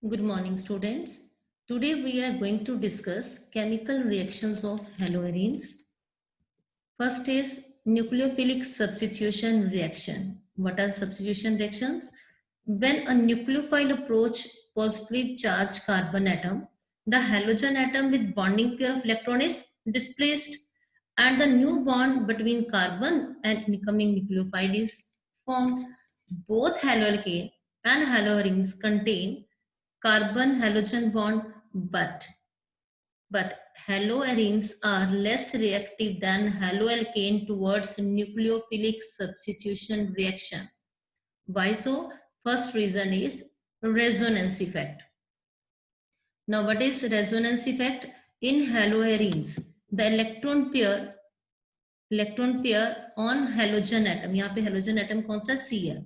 Good morning, students. Today we are going to discuss chemical reactions of haloarenes. First is nucleophilic substitution reaction. What are substitution reactions? When a nucleophile approach positively charged carbon atom, the halogen atom with bonding pair of electron is displaced and the new bond between carbon and incoming nucleophile is formed. Both haloalkane and haloarenes contain carbon halogen bond, but haloarenes are less reactive than haloalkane towards nucleophilic substitution reaction. Why so? First reason is resonance effect. Now what is resonance effect? In haloarenes, the electron pair on halogen atom, यहाँ पे halogen atom कौन सा C है,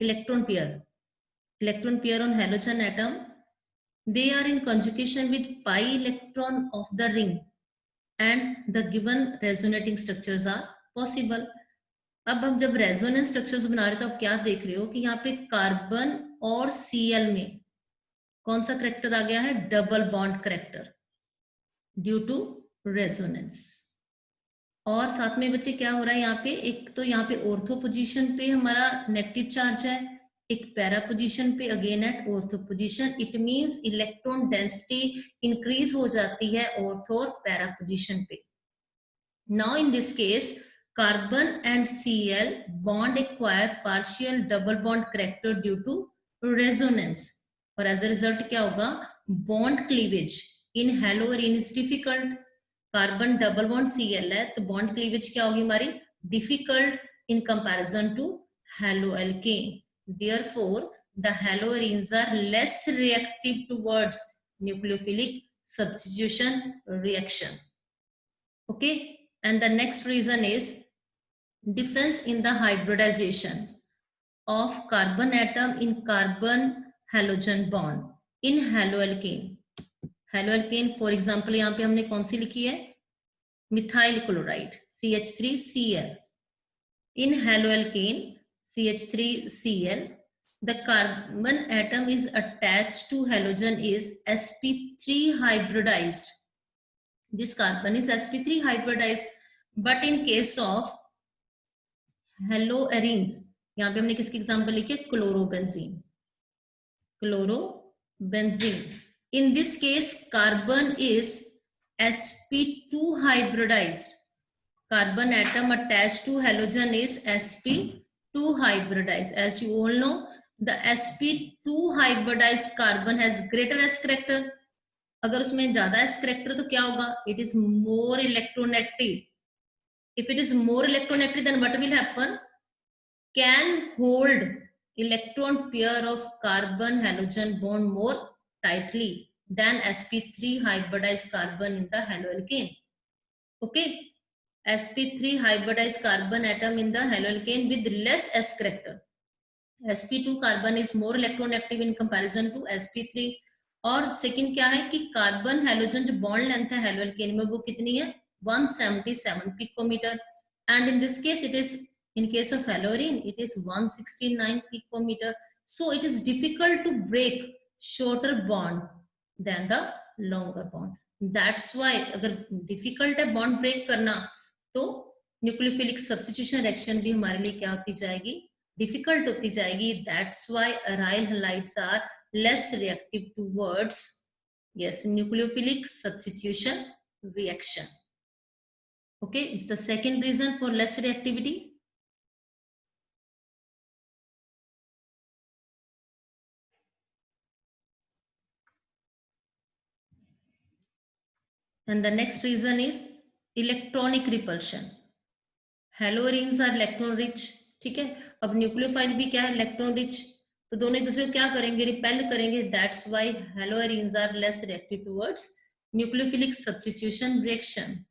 electron pair on halogen atom, they are in conjugation with pi electron of the ring and the given resonating structures are possible. अब हम जब resonance structures बना रहे हो तो आप क्या देख रहे हो कि यहाँ पे कार्बन और Cl में कौन सा करेक्टर आ गया है? Double bond character due to resonance. और साथ में बच्चे क्या हो रहा है यहाँ पे? एक तो यहाँ पे ऑर्थो पोजीशन पे हमारा नेगेटिव चार्ज है, एक पैरा पोजीशन पे again at ortho position. It means electron density increase हो जाती है ऑर्थो और पैरा पोजीशन पे. Now in this case carbon and Cl bond acquire partial double bond character due to resonance. और as a result क्या होगा? Bond cleavage in haloarene is difficult. Carbon double bond Cl है तो bond cleavage क्या होगी हमारी? Difficult in comparison to haloalkane. Therefore, the haloarenes are less reactive towards nucleophilic substitution reaction. Okay, and the next reason is difference in the hybridization of carbon atom in carbon halogen bond in haloalkane. haloalkane for example यहाँ पे हमने कौन सी लिखी है? Methyl chloride CH3Cl. in haloalkane CH3Cl, the carbon atom is attached to halogen is sp3 hybridized. This carbon is sp3 hybridized, but in case of haloarenes, यहाँ पे हमने किसकी एग्जांपल लिखी है? Chlorobenzene. In this case, carbon is sp2 hybridized. Carbon atom attached to halogen is sp2 hybridized. As you all know, the sp2 hybridized carbon has greater s character. अगर उसमें ज्यादा s character तो क्या होगा? It is more electronegative. If it is more electronegative, then what will happen? Can hold electron pair of carbon halogen bond more tightly than sp3 hybridized carbon in the haloalkane. Okay, sp3 hybridized carbon atom in the haloalkane with less s character. sp2 carbon is more electronegative in comparison to sp3. और second क्या है कि carbon halogen जो bond length है haloalkane में वो कितनी है? 177 picometre. And in this case it is, in case of haloarene it is 169 picometer. So it is difficult to break shorter bond than the longer bond. That's why अगर difficult है bond break करना तो nucleophilic substitution reaction भी हमारे लिए क्या होती जाएगी? Difficult होती जाएगी. That's why aryl halides are less reactive towards, yes, nucleophilic substitution reaction. Okay, it's the second reason for less reactivity. And the next reason is electronic repulsion. Haloarenes are electron rich. ठीक है, अब nucleophile भी क्या है? Electron rich. तो दोनों एक दूसरे को क्या करेंगे? रिपेल करेंगे. That's why haloarenes are less reactive towards nucleophilic substitution reaction.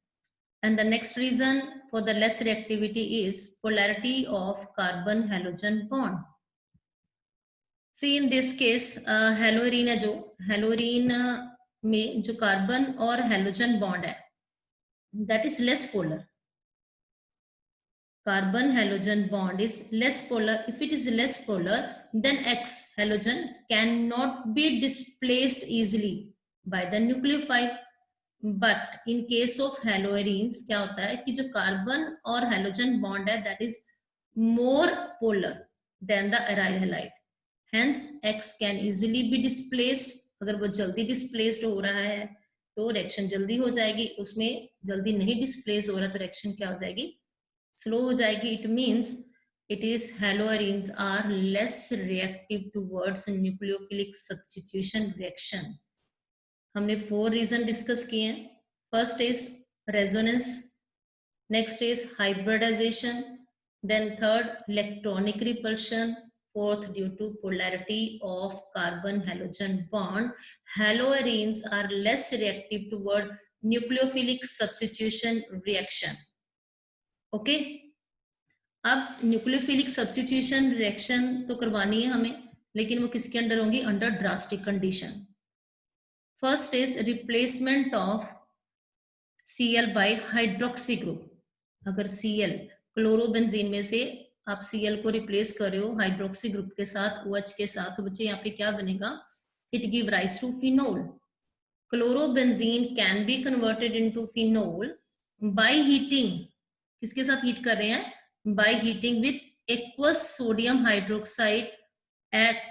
And the next reason for the less reactivity is polarity of carbon halogen bond. See in this case haloarene है, जो haloarene में जो carbon और halogen bond है that is less polar. carbon halogen bond is less polar. If it is less polar, then X halogen cannot be displaced easily by the nucleophile. But in case of haloarenes क्या होता है कि जो carbon और halogen bond है that is more polar than the aryl halide. Hence X can easily be displaced. अगर वो जल्दी displaced हो रहा है तो रिएक्शन जल्दी हो जाएगी, उसमें जल्दी नहीं डिस्प्लेस हो रहा तो रिएक्शन क्या हो जाएगी, स्लो हो जाएगी. It means it is haloarenes are less reactive towards nucleophilic substitution reaction. हमने 4 रीजन डिस्कस किए हैं. First is resonance, next is hybridisation, then third electronic repulsion, fourth due to polarity of carbon halogen bond. Haloarenes are less reactive toward nucleophilic substitution reaction. Okay, अब nucleophilic substitution reaction तो करवानी है हमें, लेकिन वो किसके अंडर होंगी, under drastic condition. First is replacement of Cl by hydroxy group. अगर Cl क्लोरोबेंजीन में से आप Cl को रिप्लेस कर रहे हो हाइड्रोक्सी ग्रुप के साथ, OH के साथ, तो बच्चे यहाँ पे क्या बनेगा, it give rise to phenol. Chlorobenzene can be converted into phenol by heating. किसके साथ हीट कर रहे हैं, by heating with aqueous sodium hydroxide at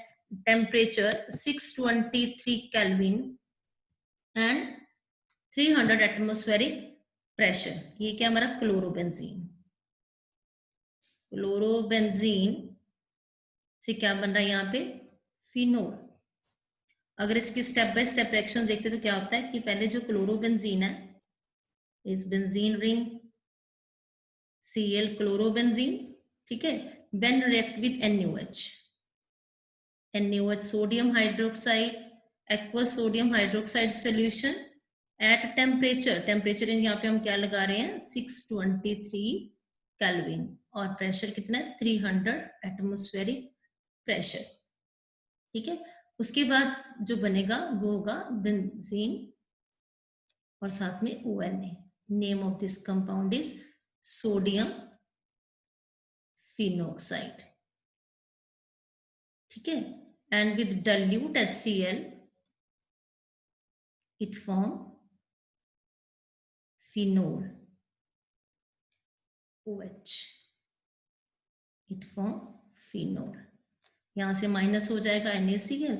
temperature 623 Kelvin and 300 atmospheric pressure. ये क्या हमारा क्लोरोबेंजीन. क्लोरोबेंजीन से क्या बन रहा है यहाँ पे, फिनोल. अगर इसकी स्टेप बाय स्टेप रिएक्शन देखते तो क्या होता है कि पहले जो क्लोरोबेंजीन है, इस बेंजीन रिंग Cl क्लोरोबेंजीन, ठीक है, then react with NaOH. NaOH sodium hydroxide, aqueous sodium hydroxide solution at temperature. Temperature यहाँ पे हम क्या लगा रहे हैं, 623 केल्विन, और प्रेशर कितना है, 300 एटमॉस्फेरिक प्रेशर. ठीक है, उसके बाद जो बनेगा वो होगा बेंजीन और साथ में ONA. Name of this compound is sodium phenoxide. ठीक है, and with dilute HCl it form phenol OH. It form phenol. यहां से माइनस हो जाएगा NaCl.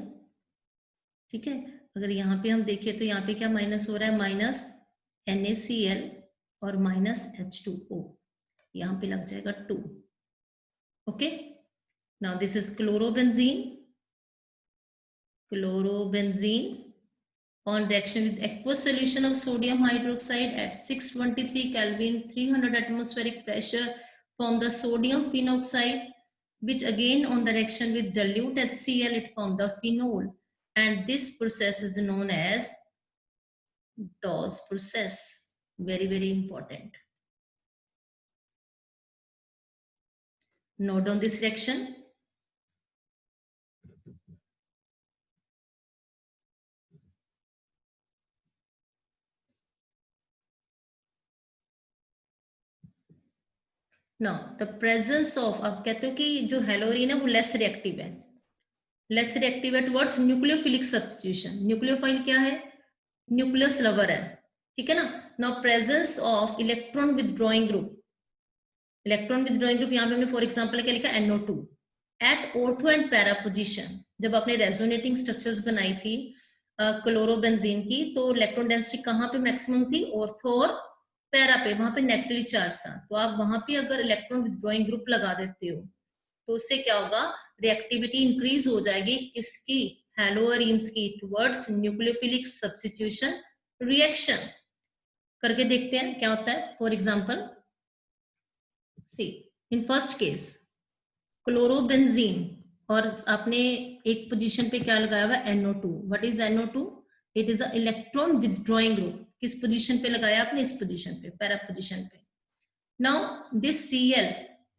ठीक है, अगर यहाँ पे हम देखें तो यहाँ पे क्या माइनस हो रहा है, माइनस NaCl और माइनस H2O. यहाँ पे लग जाएगा 2. Okay, now this is chlorobenzene. Chlorobenzene on reaction with aqueous solution of sodium hydroxide at 623 Kelvin, 300 atmospheric pressure, form the sodium phenoxide, which again on the reaction with dilute HCl it form the phenol, and this process is known as Dawes process. Very, very important. Note on this reaction. Now the presence of, अब कहते हो कि जो haloarene है वो less reactive है, less reactive है towards nucleophilic substitution. Nucleophile क्या है, न्यूक्लियस लवर है. ठीक है ना. Now presence of electron withdrawing group. Electron withdrawing group यहाँ पे हमने फॉर एग्जांपल क्या लिखा, NO2 at ortho and para position. जब आपने रेजोनेटिंग स्ट्रक्चर्स बनाई थी क्लोरोबेंजीन की, तो इलेक्ट्रॉन डेंसिटी कहाँ पे मैक्सिमम थी, ऑर्थो और पैरा पे. वहां पे नेगेटिव चार्ज था, तो आप वहां पे अगर इलेक्ट्रॉन विथड्रॉइंग ग्रुप लगा देते हो तो उससे क्या होगा, रिएक्टिविटी इंक्रीज हो जाएगी इसकी, हेलोअरीन्स की, टुवर्ड्स न्यूक्लियोफिलिक सब्स्टिट्यूशन रिएक्शन. करके देखते हैं क्या होता है. For example see in first case chlorobenzene, और आपने एक पोजीशन पे क्या लगाया हुआ, NO2. What is NO2? It is a electron withdrawing group. किस पोजीशन पे लगाया आपने, इस पोजीशन पे, पैरा पोजीशन पे. नाउ दिस Cl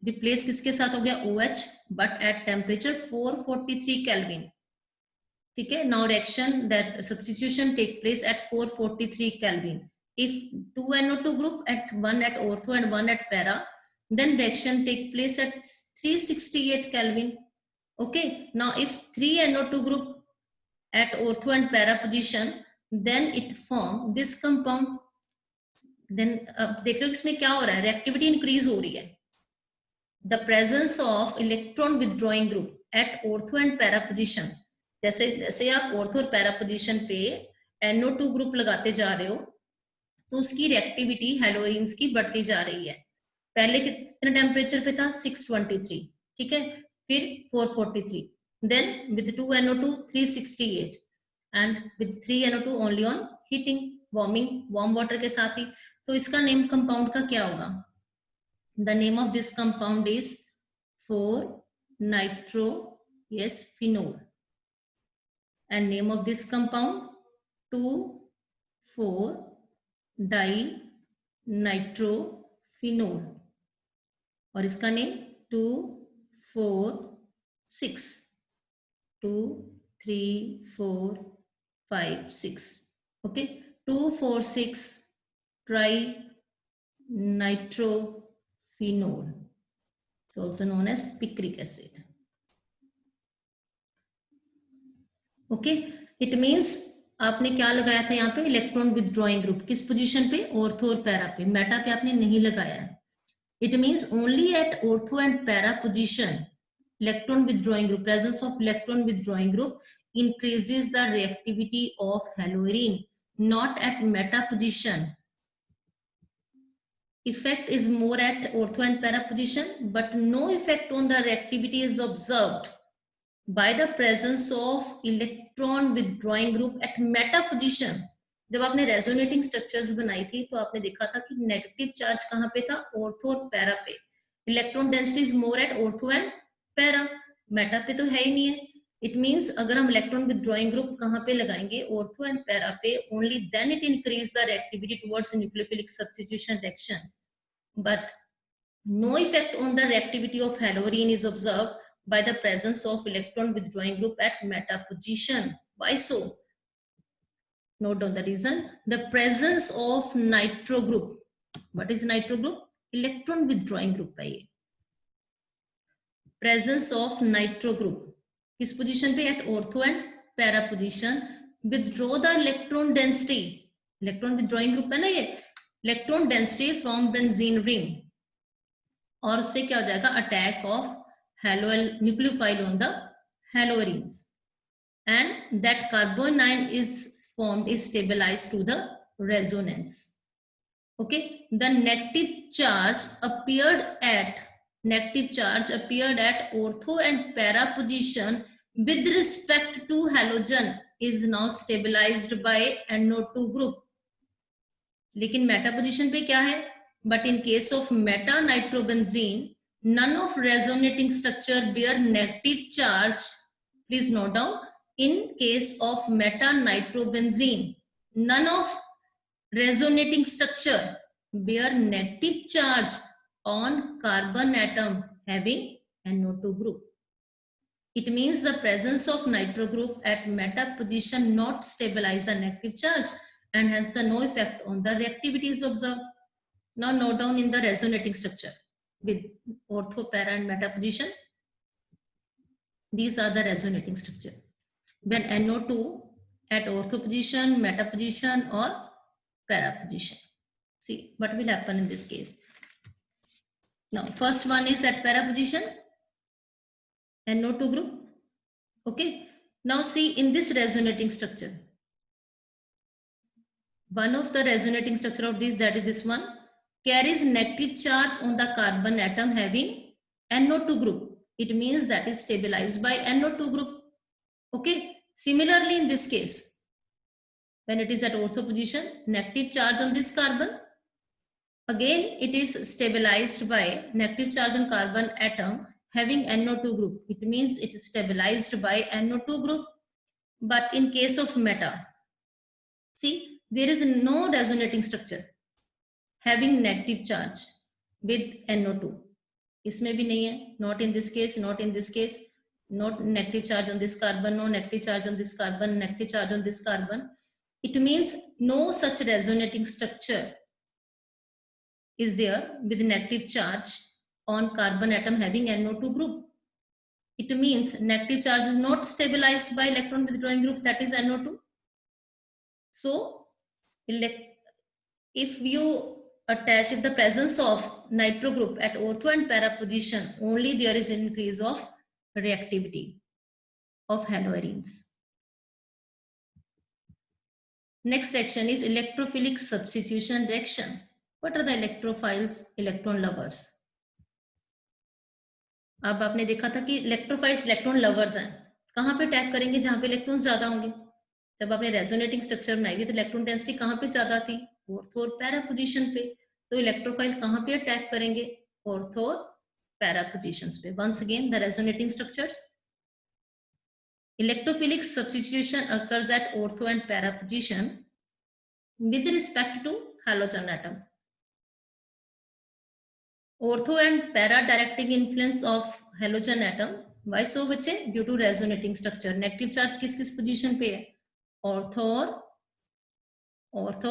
रिप्लेस किसके साथ हो गया, OH, but at temperature 443 kelvin. ठीक है, now reaction that substitution take place at 443 kelvin. If 2 NO2 group at one at ortho and one at para, then reaction take place at 368 Kelvin. Okay, now if 3NO2 group at ortho and para position, then it form this compound. Then देख रहे हो इसमें क्या हो रहा है, reactivity increase हो रही है. The presence of electron withdrawing group at ortho and para position, जैसे जैसे आप ortho और para position पे NO2 ग्रुप लगाते जा रहे हो तो उसकी रिएक्टिविटी हेलोइंस की बढ़ती जा रही है. पहले कितने टेम्परेचर पे था, 623, ठीक है, फिर 443, then with 2NO2 368 and with 3NO2 only on heating, warming, warm water के साथ ही. तो इसका नेम कंपाउंड का क्या होगा? The name of this compound is 4-nitro, yes, phenol, and name of this compound 2,4-dinitrophenol, और इसका name 2,4,6, 2,3,4,5,6, okay, 2,4,6 trinitrophenol, it's also known as picric acid. Okay, it means आपने क्या लगाया था यहाँ पे, इलेक्ट्रॉन विथड्रॉइंग ग्रुप. किस पोजीशन पे? ऑर्थो और पैरा पे. मेटा पे आपने नहीं लगाया. It means only at ortho and para position electron withdrawing group, presence of electron withdrawing group increases the reactivity of halorine, not at meta position. Effect is more at ortho and para position, but no effect on the reactivity is observed by the presence of electron withdrawing group at meta position. जब आपने resonating structures बनाई थी तो आपने देखा था कि negative charge कहाँ पे था? ऑर्थो और पैरा पे. Electron density is more at ortho and para, Meta पे तो है ही नहीं है. इट मींस अगर हम इलेक्ट्रॉन विथड्रॉइंग ग्रुप कहाँ पे लगाएंगे? ऑर्थो एंड पैरा पे. Only then it increase the reactivity towards nucleophilic substitution reaction, but no effect on the reactivity of halorine is observed by the presence of electron withdrawing group at meta position. Why so? Note down the reason. The presence of nitro group. What is nitro group? Electron withdrawing group है ये. Presence of nitro group. किस position पे? At ortho and para position. Withdraw the electron density. Electron withdrawing group है ना ये. Electron density from benzene ring. और उससे क्या हो जाएगा? Attack of nucleophile on the halorines, and that carbonyl is formed, is stabilized to the resonance. Okay, the negative charge appeared at ortho and para position with respect to halogen is now stabilized by NO2 group. लेकिन Meta position पे क्या है? But in case of meta nitrobenzene, none of resonating structure bear negative charge. Please note down, in case of meta nitrobenzene, none of resonating structure bear negative charge on carbon atom having NO2 group. It means the presence of nitro group at meta position not stabilize the negative charge and hence no effect on the reactivity is observed. Now note down in the resonating structure with ortho, para and meta position. These are the resonating structure. When NO2 at ortho position, meta position or para position. See what will happen in this case. Now first one is at para position, NO2 group. Okay. Now see in this resonating structure. One of the resonating structure of this, that is this one, carries negative charge on the carbon atom having NO2 group. It means that is stabilized by NO2 group. Okay. Similarly, in this case, when it is at ortho position, negative charge on this carbon, again it is stabilized by negative charge on carbon atom having NO2 group. It means it is stabilized by NO2 group. But in case of meta, see, there is no resonating structure having negative charge with NO2. इसमें भी नहीं है. Not in this case, not in this case. Not negative charge on this carbon, no negative charge on this carbon, negative charge on this carbon. It means no such resonating structure is there with negative charge on carbon atom having NO2 group. It means negative charge is not stabilized by electron withdrawing group, that is NO2. So if the presence of nitro group at ortho and para position, only there is an increase of reactivity of haloarenes. Next reaction is electrophilic substitution reaction. What are the electrophiles? Electron lovers. अब आपने देखा था कि electrophiles electron lovers हैं. कहाँ पे attack करेंगे? जहां पे इलेक्ट्रॉन्स ज्यादा होंगे. जब आपने रेजोनेटिंग स्ट्रक्चर बनाई थी तो इलेक्ट्रॉन डेंसिटी कहाँ पे ज्यादा थी? ऑर्थो और पैरा पोजीशन पे. तो इलेक्ट्रोफाइल कहाँ पे अटैक करेंगे? ऑर्थो और पैरा पोजीशंस पे. Once again the resonating structures. Electrophilic substitution occurs at ortho and para position with respect to halogen atom. Ortho and para directing influence of halogen atom. Why so बच्चे? Due to resonating structure. Negative charge किस किस position पे है? Ortho और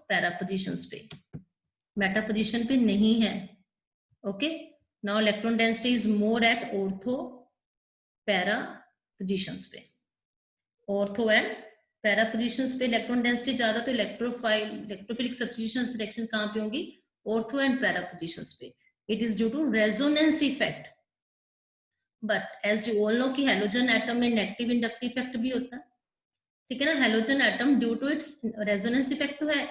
para positions पे. Meta position पे नहीं है. Okay. Now electron density is more at ortho para positions पे. Ortho and para positions पे electron density ज्यादा, तो electrophilic substitution reaction कहाँ पे होगी? Ortho and para positions पे. It is due to resonance effect. But as you all know कि halogen atom में negative inductive effect भी होता है. ठीक है ना? Halogen atom due to its resonance effect तो है.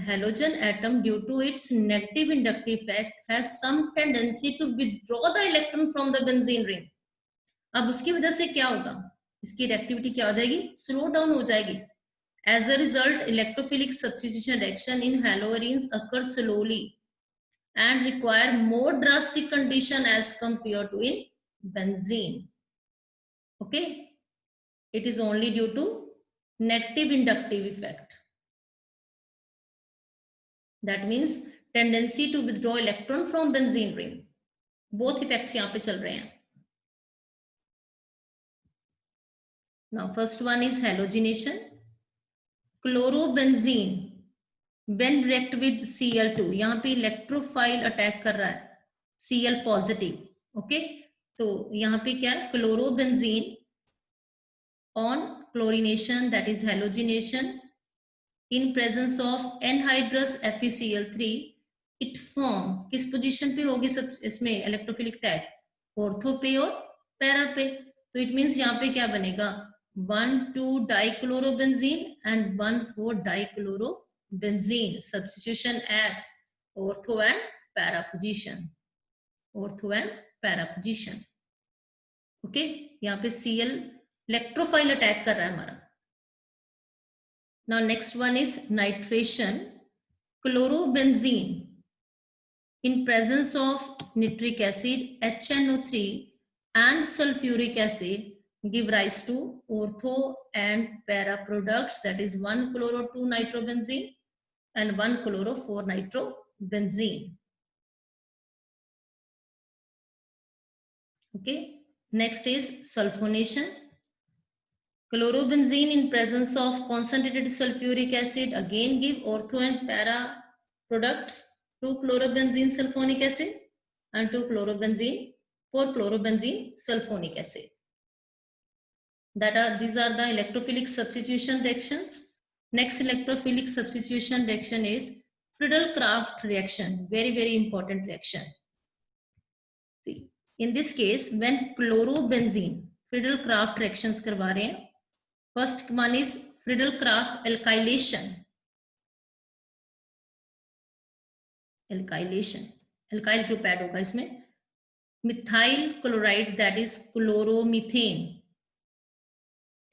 Halogen atom due to its negative inductive effect have some tendency to withdraw the electron from the benzene ring. अब उसकी वजह से क्या होगा? इसकी रिएक्टिविटी क्या हो जाएगी? स्लो डाउन हो जाएगी. As a result, electrophilic substitution reaction in haloarenes occur slowly and require more drastic condition as compared to in benzene. Okay, it is only due to negative inductive effect. That means tendency to withdraw electron from benzene ring. Both effects यहाँ पे चल रहे हैं. Now first one is halogenation. Chlorobenzene when react with Cl2, यहाँ पे electrophile attack कर रहा है Cl पॉजिटिव. ओके, तो यहाँ पे क्या है? Chlorobenzene on chlorination, that is halogenation, in presence of anhydrous FeCl3, it form किस पोजीशन पे होगी? सब इसमें इलेक्ट्रोफिलिक अटैक ऑर्थो पे और पैरा पे. तो इट मींस यहाँ पे क्या बनेगा? 1,2-dichlorobenzene and 1,4-dichlorobenzene substitution at ortho and para position. Ortho and para position. Okay, यहाँ पे Cl इलेक्ट्रोफाइल अटैक कर रहा है हमारा. Now next one is nitration. Chlorobenzene in presence of nitric acid, HNO3 and sulfuric acid give rise to ortho and para products, that is 1-chloro-2-nitrobenzene and 1-chloro-4-nitrobenzene. Okay, next is sulfonation. Chlorobenzene in presence of concentrated sulfuric acid again give ortho and para products, 2-chlorobenzene sulfonic acid and 4-chlorobenzene sulfonic acid. These are the electrophilic substitution reactions. Next electrophilic substitution reaction is Friedel-Crafts reaction. Very important reaction. See, in this case, when chlorobenzene Friedel-Crafts reactions करवा रहे हैं, first one is Friedel-Crafts alkylation. Alkyl group add होगा इसमें. Methyl chloride, that is chloromethane.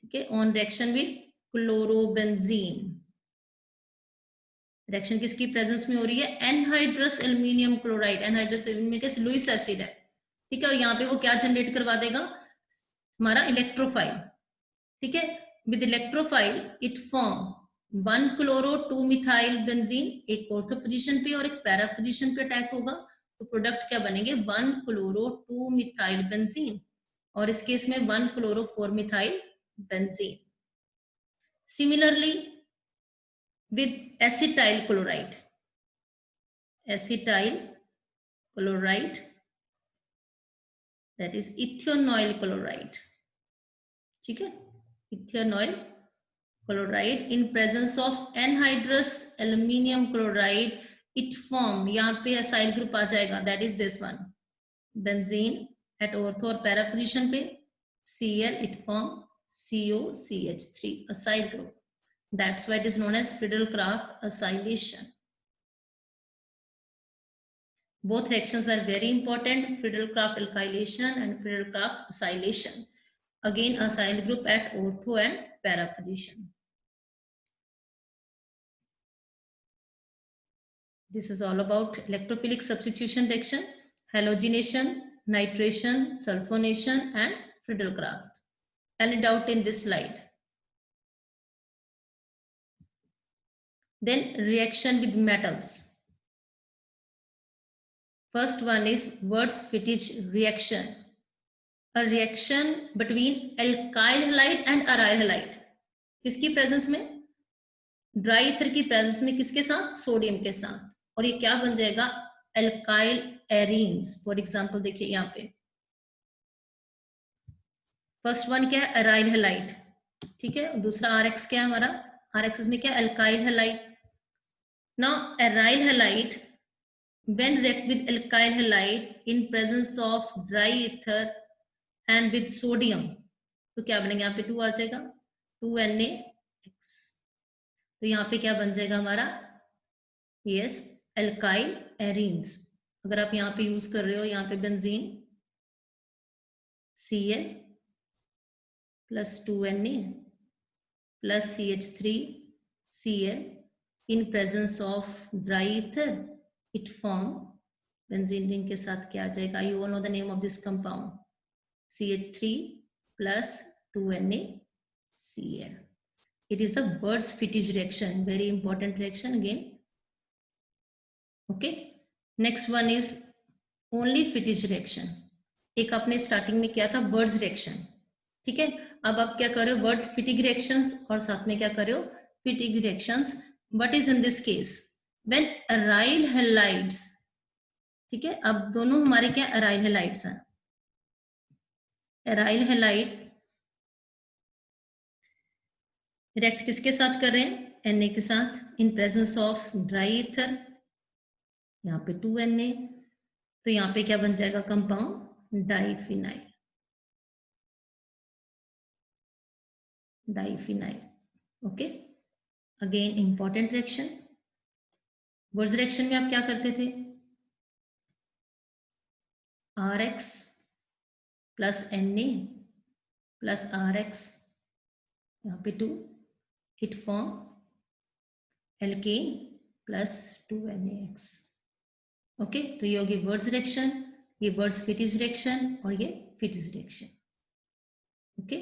Okay, on reaction with chlorobenzene. Reaction किसकी presence में हो रही है? Anhydrous aluminium chloride. Anhydrous aluminium क्या? लुईस एसिड है. ठीक है, और यहाँ पे वो क्या जनरेट करवा देगा? हमारा इलेक्ट्रोफाइल. ठीक है, with electrophile it form 1-chloro-2-methyl benzene, एक ऑर्थो पोजीशन पे और एक पैरा पोजीशन पे अटैक होगा. तो प्रोडक्ट क्या बनेंगे? 1-chloro-2-methyl benzene, और इस केस में 1-chloro-4-methyl benzene. Similarly, with acetyl chloride that is ethanoyl chloride. ठीक है, ethanoyl chloride in presence of anhydrous aluminium chloride it form, यहाँ पे acyl group आ जाएगा, that is this one, benzene at ortho और para position पे Cl it form COCH3 acyl group. That's why it is known as Friedel-Crafts acylation. Both reactions are very important, Friedel-Crafts alkylation and Friedel-Crafts acylation. Again, acyl group at ortho and para position. This is all about electrophilic substitution reaction, halogenation, nitration, sulfonation, and Friedel-Crafts. Any doubt in this slide? Then reaction with metals. First one is Wurtz-Fittig reaction. A reaction between alkyl halide and aryl halide. किसकी presence में? Dry ether की presence में किसके साथ? Sodium के साथ. और ये क्या बन जाएगा? Alkyl arenes. फॉर एग्जांपल देखिए यहाँ पे फर्स्ट वन क्या है? Aryl halide. ठीक है, दूसरा आरएक्स क्या है हमारा? आरएक्स में क्या? Alkyl halide. Now aryl halide when react with alkyl halide in presence of dry ether and with sodium तो क्या बनेगा? यहाँ पे 2 आ जाएगा, 2NaX. तो यहाँ पे क्या बन जाएगा हमारा? Yes, alkyl arenes. अगर आप यहाँ पे यूज कर रहे हो, यहाँ पे benzene Cl plus 2Na plus CH3Cl in presence of dry ether it form benzene ring के साथ क्या आ जाएगा? You all know the name of this compound, CH3 plus 2NaCl. It is the Wurtz-Fittig reaction, very important reaction again. Okay, next one is only Fittig reaction. एक आपने starting में किया था Wurtz reaction. ठीक है, अब आप क्या कर रहे हो? Wurtz-Fittig reactions और साथ में क्या कर रहे हो? Fittig reactions. What is in this case? When aryl halides, ठीक है, अब दोनों हमारे क्या aryl halides हैं. aryl halide रिएक्ट किसके साथ कर रहे हैं? Na के साथ in presence of dry ether. यहाँ पे 2Na, तो यहाँ पे क्या बन जाएगा? Compound diphenyl. Diphenyl. Okay, again important reaction. Wurtz reaction में आप क्या करते थे? RX plus Na plus RX, यहाँ पे 2, it form alkane plus 2NaX. Okay, तो ये होगी वर्ज रिएक्शन, ये Wurtz-Fittig रिएक्शन और ये Fittig reaction. Okay,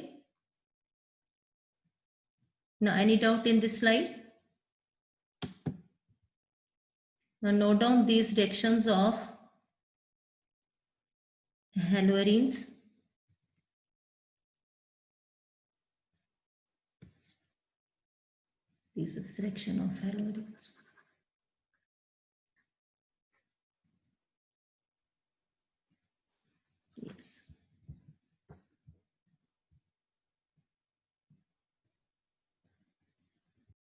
now any doubt in this slide? Now note down these reactions of haloarenes. This is the reaction of haloarenes. Yes.